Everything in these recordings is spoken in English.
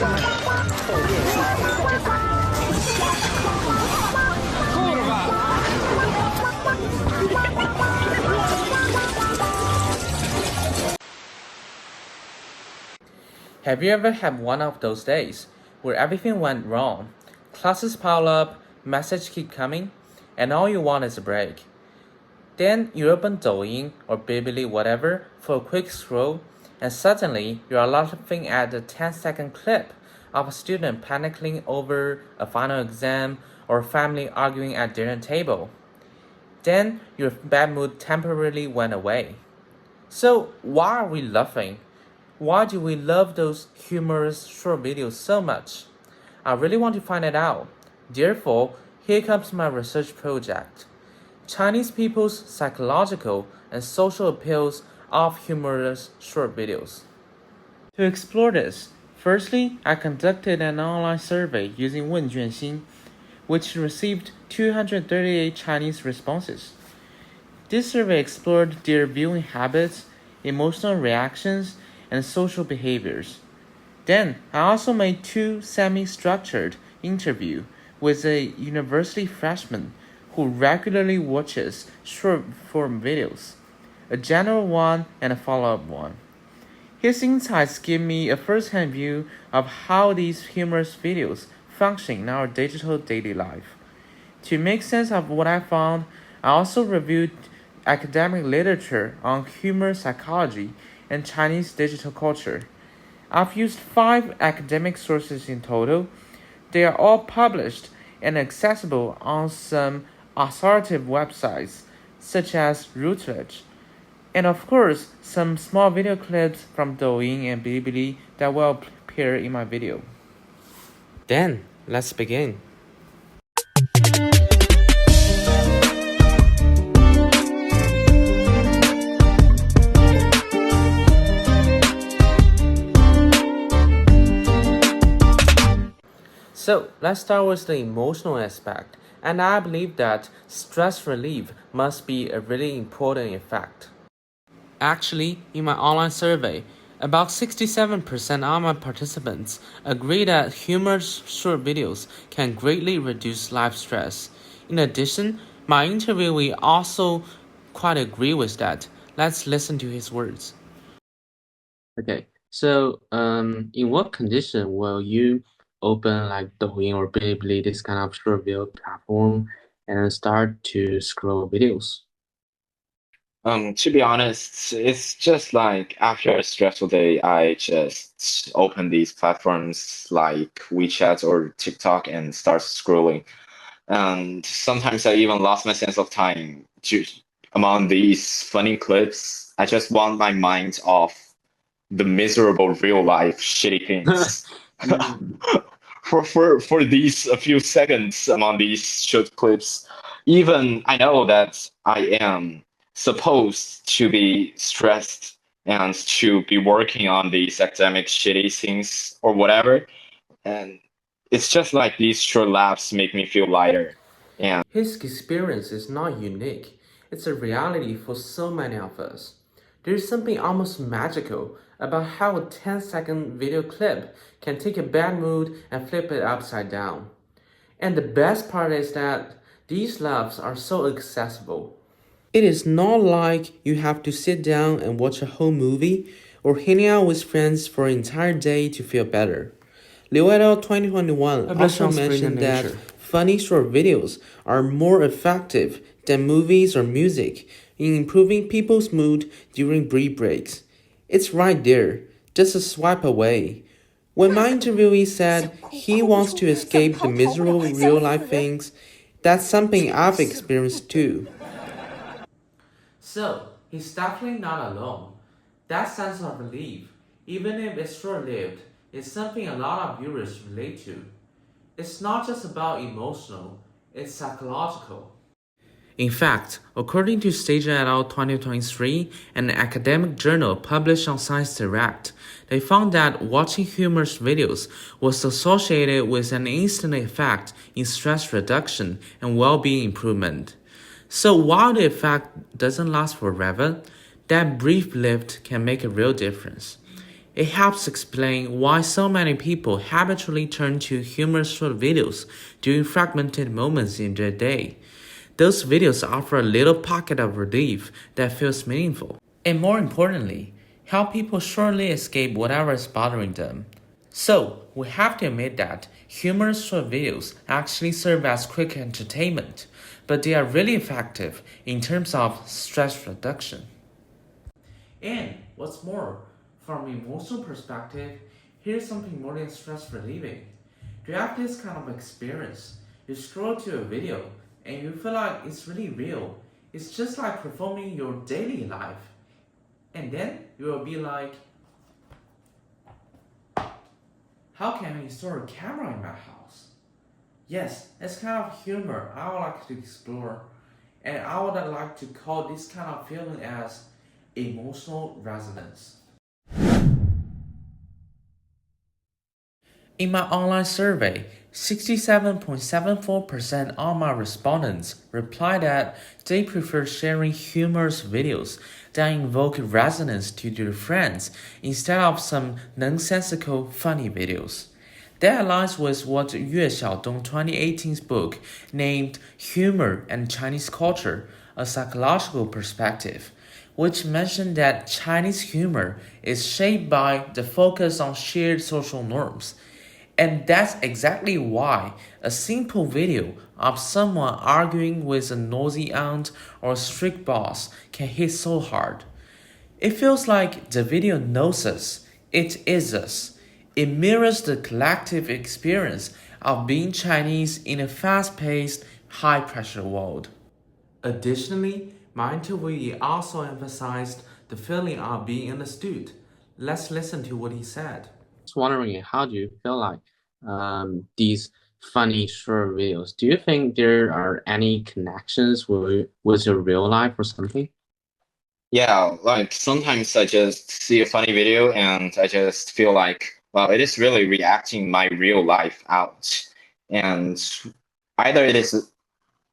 Have you ever had one of those days where everything went wrong? Classes pile up, messages keep coming, and all you want is a break. Then you open Douyin or Bilibili whatever for a quick scroll, and suddenly you are laughing at a 10-second clip of a student panicking over a final exam or a family arguing at dinner table. Then your bad mood temporarily went away. So why are we laughing? Why do we love those humorous short videos so much? I really want to find it out. Therefore, here comes my research project. Chinese people's psychological and social appeals of humorous short videos. To explore this, firstly, I conducted an online survey using 问卷星, which received 238 Chinese responses. This survey explored their viewing habits, emotional reactions, and social behaviors. Then, I also made 2 semi-structured interviews with a university freshman who regularly watches short-form videos, a general one and a follow-up one. His insights give me a first-hand view of how these humorous videos function in our digital daily life. To make sense of what I found, I also reviewed academic literature on humor psychology and Chinese digital culture. I've used 5 academic sources in total. They are all published and accessible on some authoritative websites, such as Routledge, and of course, some small video clips from Douyin and Bilibili that will appear in my video. Then, let's begin. So, let's start with the emotional aspect, and I believe that stress relief must be a really important effect. Actually, in my online survey, about 67% of my participants agree that humorous short videos can greatly reduce life stress. In addition, my interviewee also quite agree with that. Let's listen to his words. Okay, so in what condition will you open like Douyin or Bilibili, this kind of short video platform, and start to scroll videos? To be honest, it's just like after a stressful day, I just open these platforms like WeChat or TikTok and start scrolling. And sometimes I even lost my sense of time among these funny clips. I just want my mind off the miserable real life shitty things. For these a few seconds among these short clips, even I know that I am supposed to be stressed and to be working on these academic shitty things or whatever. And it's just like these short laughs make me feel lighter. And His experience is not unique, it's a reality for so many of us. There's something almost magical about how a 10-second video clip can take a bad mood and flip it upside down. And the best part is that these laughs are so accessible. It is not like you have to sit down and watch a whole movie or hang out with friends for an entire day to feel better. Liu et al. 2021 also mentioned that funny short videos are more effective than movies or music in improving people's mood during brief breaks. It's right there, just a swipe away. When my interviewee said he wants to escape the miserable real-life things, that's something I've experienced too. So, he's definitely not alone. That sense of relief, even if it's short-lived, is something a lot of viewers relate to. It's not just about emotional, it's psychological. In fact, according to Stage et al. 2023, an academic journal published on Science Direct, they found that watching humorous videos was associated with an instant effect in stress reduction and well-being improvement. So while the effect doesn't last forever, that brief lift can make a real difference. It helps explain why so many people habitually turn to humorous short videos during fragmented moments in their day. Those videos offer a little pocket of relief that feels meaningful. And more importantly, help people shortly escape whatever is bothering them. So, we have to admit that humorous short videos actually serve as quick entertainment, but they are really effective in terms of stress reduction. And what's more, from an emotional perspective, here's something more than stress relieving. Do you have this kind of experience? You scroll to a video and you feel like it's really real. It's just like performing your daily life. And then you will be like, how can I install a camera in my house? Yes, it's kind of humor I would like to explore. And I would like to call this kind of feeling as emotional resonance. In my online survey, 67.74% of my respondents replied that they prefer sharing humorous videos that invoke resonance to their friends instead of some nonsensical funny videos. That aligns with what Yue Xiaodong 2018's book named Humor and Chinese Culture, a Psychological Perspective, which mentioned that Chinese humor is shaped by the focus on shared social norms. And that's exactly why a simple video of someone arguing with a noisy aunt or a strict boss can hit so hard. It feels like the video knows us, it is us. It mirrors the collective experience of being Chinese in a fast paced, high pressure world. Additionally, my interviewee also emphasized the feeling of being understood. Let's listen to what he said. Wondering, how do you feel like these funny short videos? Do you think there are any connections with your real life or something? Yeah, like sometimes I just see a funny video and I just feel like, well, it is really reacting my real life out. And either it is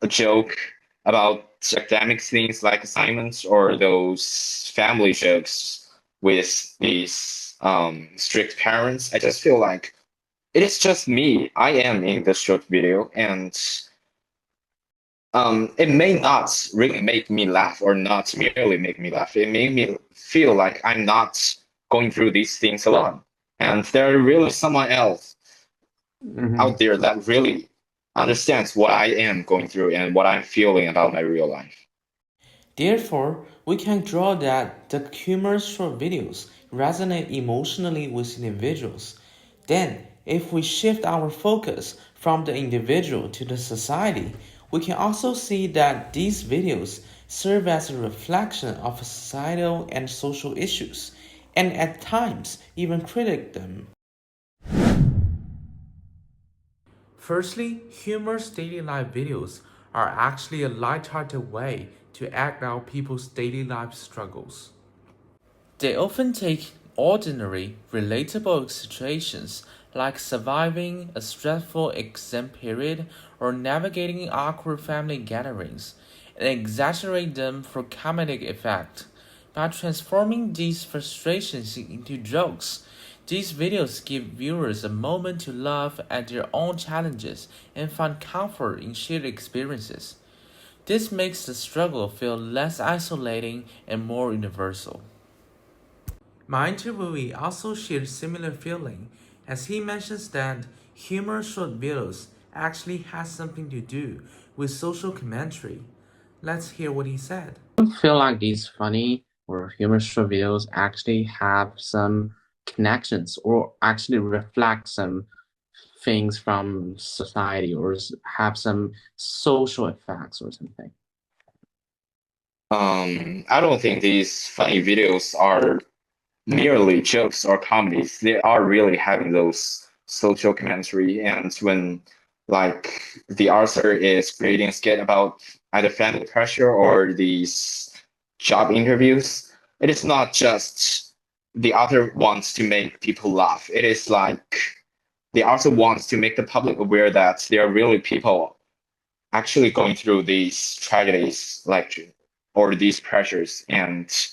a joke about academic things like assignments or those family jokes with these strict parents. I just feel like it is just me. I am in this short video, and it may not really make me laugh or not merely make me laugh. It made me feel like I'm not going through these things alone. And there are really someone else Mhm. out there that really understands what I am going through and what I'm feeling about my real life. Therefore, we can draw that the humorous short videos resonate emotionally with individuals. Then, if we shift our focus from the individual to the society, we can also see that these videos serve as a reflection of societal and social issues, and at times even critique them. Firstly, humorous daily life videos are actually a light-hearted way to act out people's daily life struggles. They often take ordinary, relatable situations like surviving a stressful exam period or navigating awkward family gatherings and exaggerate them for comedic effect. By transforming these frustrations into jokes, these videos give viewers a moment to laugh at their own challenges and find comfort in shared experiences. This makes the struggle feel less isolating and more universal. My interviewee also shared similar feeling as he mentions that humor short videos actually has something to do with social commentary. Let's hear what he said. I feel like these funny or humorous short videos actually have some connections or actually reflect some things from society or have some social effects or something. I don't think these funny videos are merely jokes or comedies. They are really having those social commentary. And when like the author is creating a skit about either family pressure or these job interviews, it is not just the author wants to make people laugh. It is like the author wants to make the public aware that there are really people actually going through these tragedies, like or these pressures, and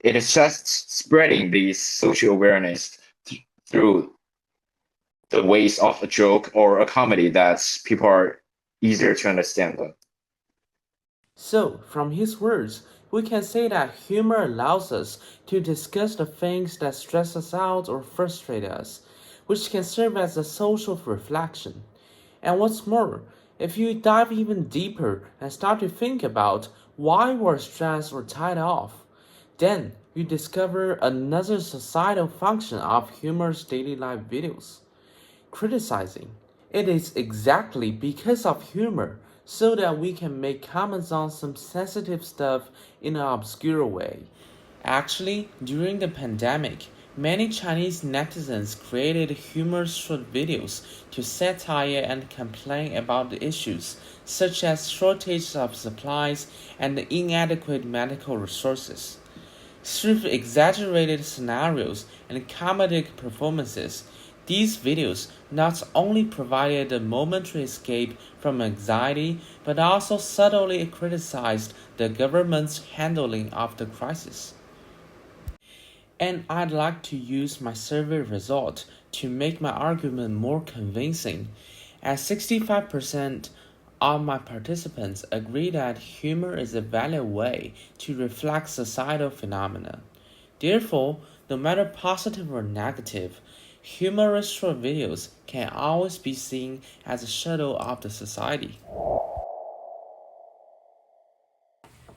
it is just spreading this social awareness through the ways of a joke or a comedy that people are easier to understand. So, from his words, we can say that humor allows us to discuss the things that stress us out or frustrate us, which can serve as a social reflection. And what's more, if you dive even deeper and start to think about why we're stressed or tied off, then you discover another societal function of humor's daily life videos criticizing. It is exactly because of humor so that we can make comments on some sensitive stuff in an obscure way. Actually, during the pandemic, many Chinese netizens created humorous short videos to satire and complain about the issues such as shortage of supplies and inadequate medical resources. Through exaggerated scenarios and comedic performances, these videos not only provided a momentary escape from anxiety, but also subtly criticized the government's handling of the crisis. And I'd like to use my survey result to make my argument more convincing, as 65% of my participants agree that humor is a valid way to reflect societal phenomena. Therefore, no matter positive or negative, humorous short videos can always be seen as a shadow of the society.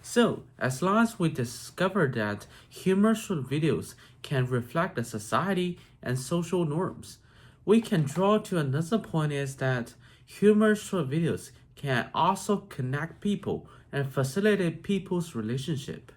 So, as long as we discover that humorous short videos can reflect the society and social norms, we can draw to another point is that humorous short videos can also connect people and facilitate people's relationship.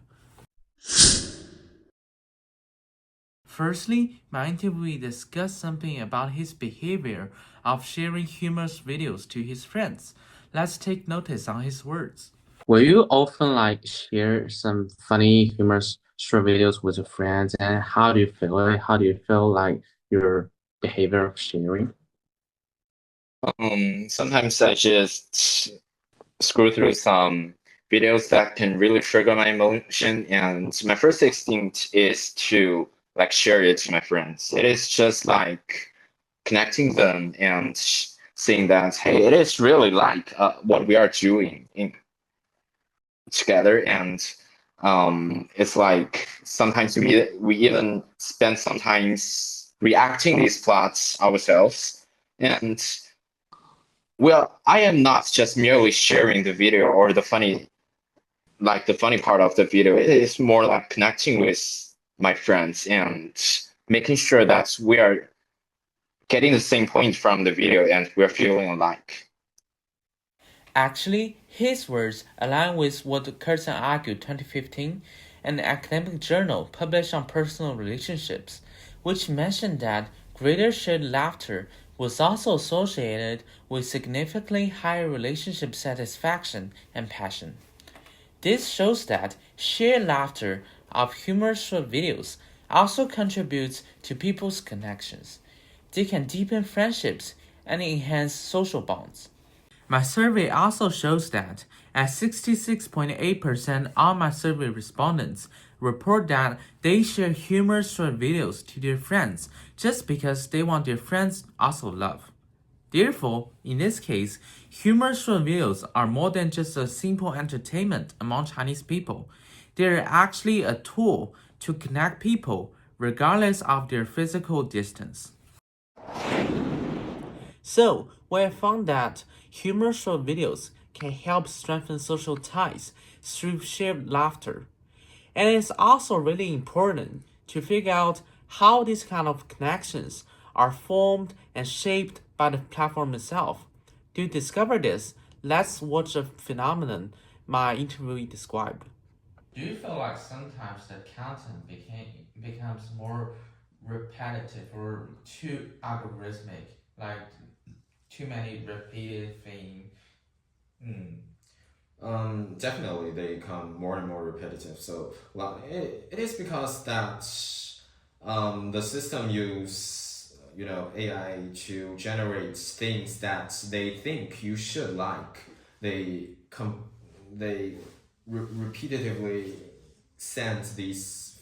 Firstly, my interviewee discussed something about his behavior of sharing humorous videos to his friends. Let's take notice on his words. Will you often like share some funny, humorous short videos with your friends? And how do you feel it? How do you feel like your behavior of sharing? Sometimes I just scroll through some videos that can really trigger my emotion, and my first instinct is to like share it to my friends. It is just like connecting them and saying that hey, it is really like what we are doing together, and it's like sometimes we even spend sometimes reacting these plots ourselves, and well, I am not just merely sharing the video or the funny part of the video. It is more like connecting with my friends and making sure that we are getting the same point from the video and we're feeling alike. Actually, his words align with what Curtin argued 2015, an academic journal published on personal relationships, which mentioned that greater shared laughter was also associated with significantly higher relationship satisfaction and passion. This shows that shared laughter of humorous short videos also contributes to people's connections. They can deepen friendships and enhance social bonds. My survey also shows that as 66.8% of my survey respondents report that they share humorous short videos to their friends just because they want their friends also love. Therefore, in this case, humorous short videos are more than just a simple entertainment among Chinese people. They are actually a tool to connect people regardless of their physical distance. So, we have found that humorous short videos can help strengthen social ties through shared laughter. And it's also really important to figure out how these kind of connections are formed and shaped by the platform itself. To discover this, let's watch a phenomenon my interviewee described. Do you feel like sometimes the content becomes more repetitive or too algorithmic, like too many repeated things? Mm. Definitely, they become more and more repetitive. So, well, it is because that the system use AI to generate things that they think you should like. They com- they repetitively send these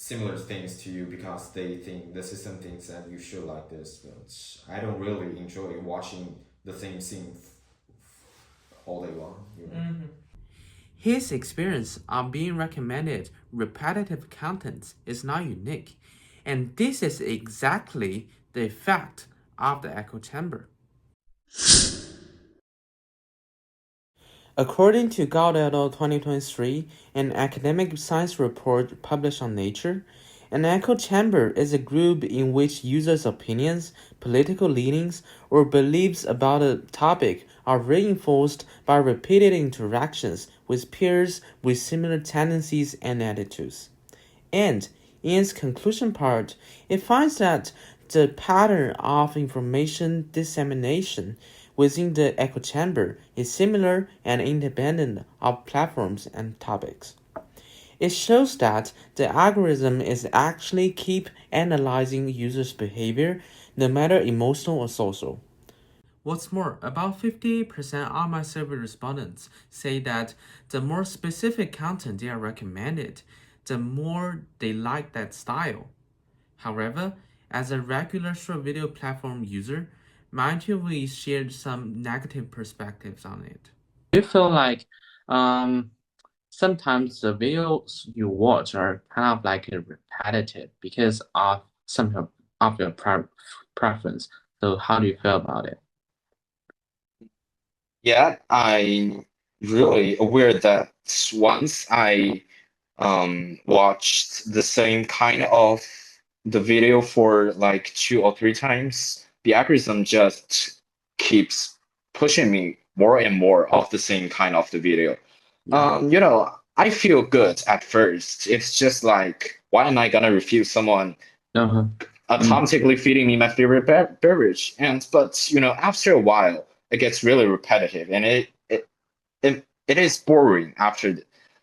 similar things to you because they think the system thinks that you should like this. But I don't really enjoy watching the same scene all day long. You know? His experience of being recommended repetitive content is not unique, and this is exactly the effect of the echo chamber. According to Gao et al. 2023, an academic science report published on Nature, an echo chamber is a group in which users' opinions, political leanings, or beliefs about a topic are reinforced by repeated interactions with peers with similar tendencies and attitudes. And in its conclusion part, it finds that the pattern of information dissemination within the echo chamber is similar and independent of platforms and topics. It shows that the algorithm is actually keep analyzing users' behavior, no matter emotional or social. What's more, about 58% of my survey respondents say that the more specific content they are recommended, the more they like that style. However, as a regular short video platform user, my interviewee shared some negative perspectives on it. Do you feel like sometimes the videos you watch are kind of like repetitive because of some of your preference? So how do you feel about it? Yeah, I'm really aware that once I watched the same kind of the video for like 2 or 3 times, the algorithm just keeps pushing me more and more of the same kind of the video. I feel good at first. It's just like, why am I gonna refuse someone Uh-huh. automatically feeding me my favorite beverage? But after a while, it gets really repetitive, and it is boring after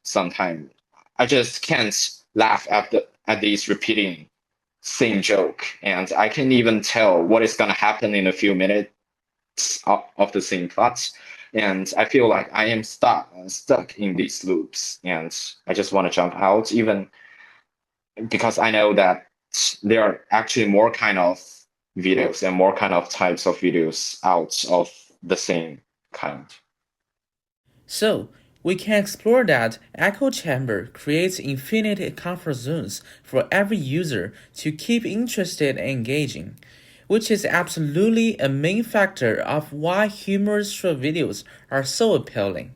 some time. I just can't laugh at these repeating same joke, and I can even tell what is gonna happen in a few minutes of the same plot. And I feel like I am stuck in these loops, and I just want to jump out, even because I know that there are actually more kind of videos and more kind of types of videos out of the same kind. So, we can explore that echo chamber creates infinite comfort zones for every user to keep interested and engaging, which is absolutely a main factor of why humorous short videos are so appealing.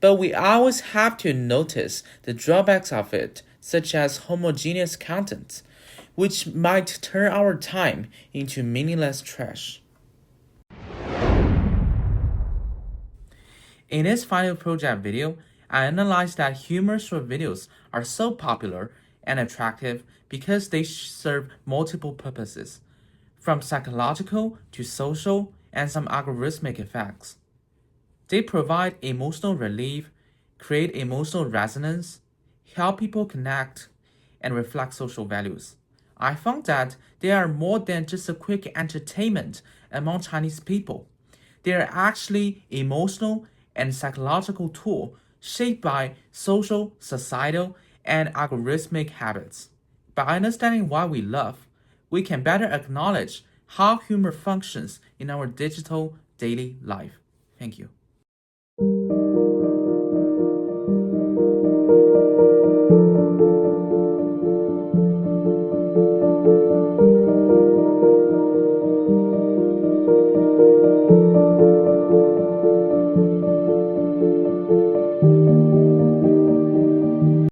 But we always have to notice the drawbacks of it, such as homogeneous content, which might turn our time into meaningless trash. In this final project video, I analyzed that humor short videos are so popular and attractive because they serve multiple purposes, from psychological to social and some algorithmic effects. They provide emotional relief, create emotional resonance, help people connect, and reflect social values. I found that they are more than just a quick entertainment among Chinese people. They are actually emotional and psychological tool shaped by social, societal, and algorithmic habits. By understanding why we love, we can better acknowledge how humor functions in our digital daily life. Thank you.